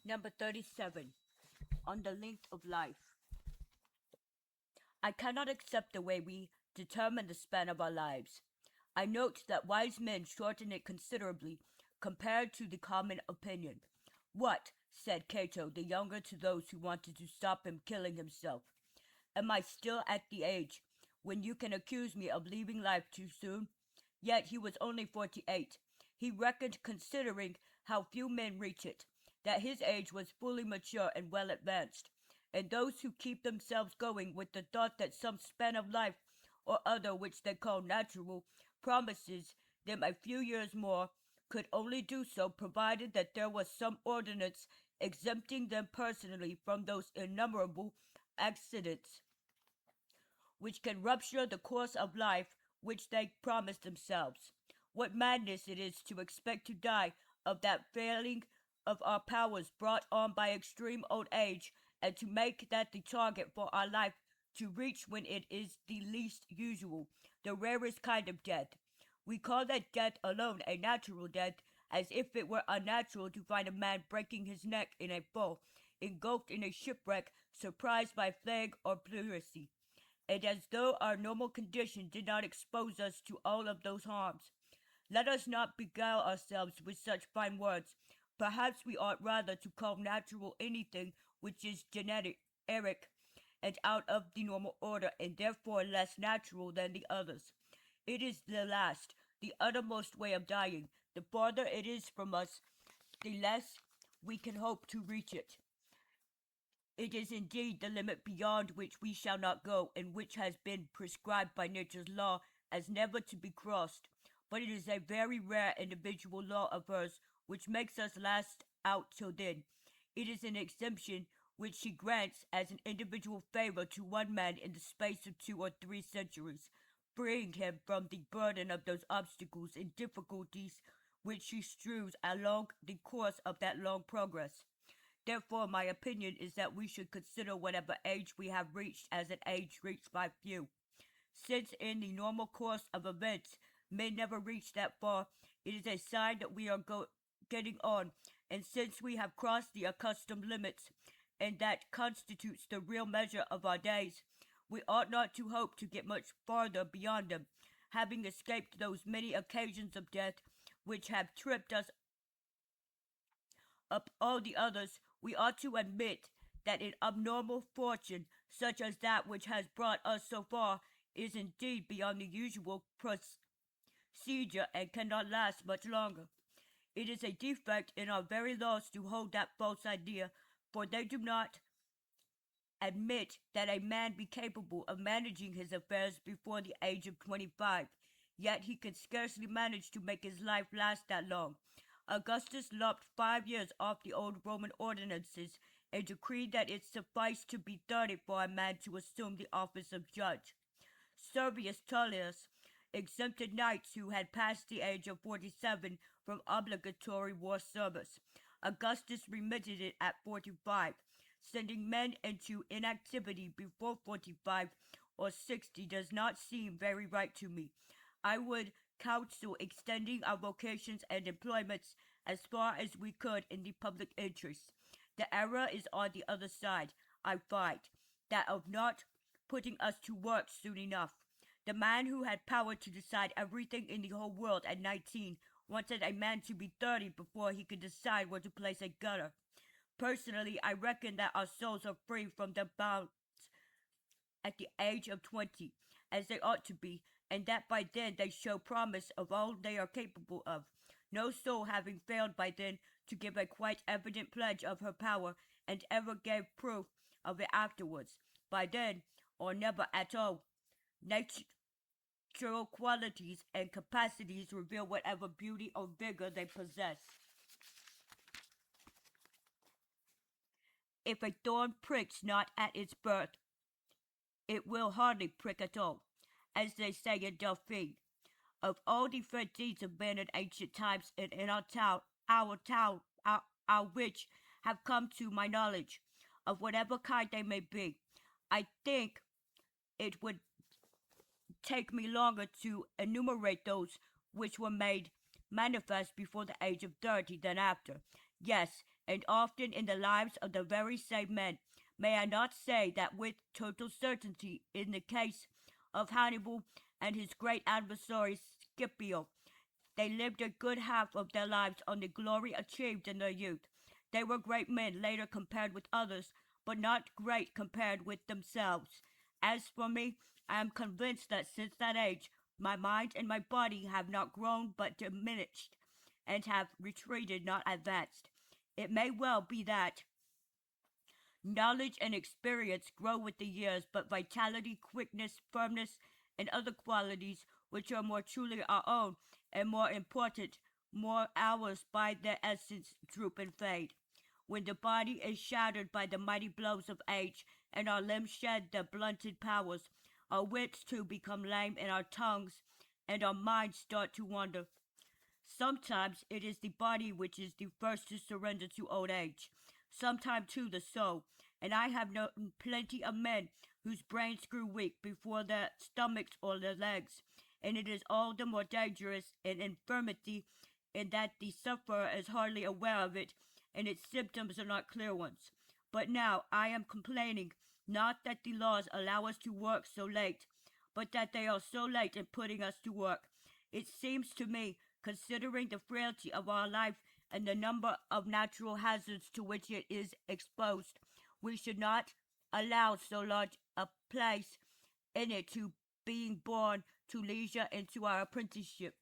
Number 37. On the length of life. I cannot accept the way we determine the span of our lives. I note that wise men shorten it considerably compared to the common opinion. What, said Cato the younger to those who wanted to stop him killing himself, am I still at the age when you can accuse me of leaving life too soon? Yet he was only 48. He reckoned, considering how few men reach it, that his age was fully mature and well advanced. And those who keep themselves going with the thought that some span of life or other which they call natural promises them a few years more could only do so provided that there was some ordinance exempting them personally from those innumerable accidents which can rupture the course of life which they promise themselves. What madness it is to expect to die of that failing of our powers brought on by extreme old age, and to make that the target for our life to reach when it is the least usual, the rarest kind of death. We call that death alone a natural death, as if it were unnatural to find a man breaking his neck in a fall, engulfed in a shipwreck, surprised by plague or pleurisy, and as though our normal condition did not expose us to all of those harms. Let us not beguile ourselves with such fine words. Perhaps we ought rather to call natural anything which is genetic, eric, and out of the normal order, and therefore less natural than the others. It is the last, the uttermost way of dying. The farther it is from us, the less we can hope to reach it. It is indeed the limit beyond which we shall not go, and which has been prescribed by nature's law as never to be crossed. But it is a very rare individual law of hers which makes us last out till then. It is an exemption which she grants as an individual favor to one man in the space of 2 or 3 centuries, freeing him from the burden of those obstacles and difficulties which she strews along the course of that long progress. Therefore, my opinion is that we should consider whatever age we have reached as an age reached by few. Since in the normal course of events men never reach that far, it is a sign that we are getting on, and since we have crossed the accustomed limits, and that constitutes the real measure of our days, we ought not to hope to get much farther beyond them. Having escaped those many occasions of death which have tripped us up all the others, we ought to admit that an abnormal fortune such as that which has brought us so far is indeed beyond the usual procedure and cannot last much longer. It is a defect in our very laws to hold that false idea, for they do not admit that a man be capable of managing his affairs before the age of 25, yet he can scarcely manage to make his life last that long. Augustus lopped 5 years off the old Roman ordinances and decreed that it sufficed to be 30 for a man to assume the office of judge. Servius Tullius exempted knights who had passed the age of 47 from obligatory war service. Augustus remitted it at 45. Sending men into inactivity before 45 or 60 does not seem very right to me. I would counsel extending our vocations and employments as far as we could in the public interest. The error is on the other side, I find, that of not putting us to work soon enough. The man who had power to decide everything in the whole world at 19 wanted a man to be 30 before he could decide where to place a gutter. Personally, I reckon that our souls are free from their bonds at the age of 20, as they ought to be, and that by then they show promise of all they are capable of, no soul having failed by then to give a quite evident pledge of her power, and ever gave proof of it afterwards. By then, or never at all, natural qualities and capacities reveal whatever beauty or vigor they possess. If a thorn pricks not at its birth, it will hardly prick at all, as they say in Delphine. Of all the fair deeds of men in ancient times and in our which have come to my knowledge, of whatever kind they may be, I think it would take me longer to enumerate those which were made manifest before the age of 30 than after. Yes, and often in the lives of the very same men. May I not say that with total certainty in the case of Hannibal and his great adversary Scipio, they lived a good half of their lives on the glory achieved in their youth. They were great men later compared with others, but not great compared with themselves. As for me, I am convinced that since that age, my mind and my body have not grown but diminished, and have retreated, not advanced. It may well be that knowledge and experience grow with the years, but vitality, quickness, firmness, and other qualities which are more truly our own and more important, more ours by their essence, droop and fade. When the body is shattered by the mighty blows of age, and our limbs shed their blunted powers, our wits too become lame, and our tongues and our minds start to wander. Sometimes it is the body which is the first to surrender to old age, sometimes too the soul, and I have known plenty of men whose brains grew weak before their stomachs or their legs, and it is all the more dangerous in infirmity in that the sufferer is hardly aware of it, and its symptoms are not clear ones. But now I am complaining, not that the laws allow us to work so late, but that they are so late in putting us to work. It seems to me, considering the frailty of our life and the number of natural hazards to which it is exposed, we should not allow so large a place in it to being born to leisure and to our apprenticeship.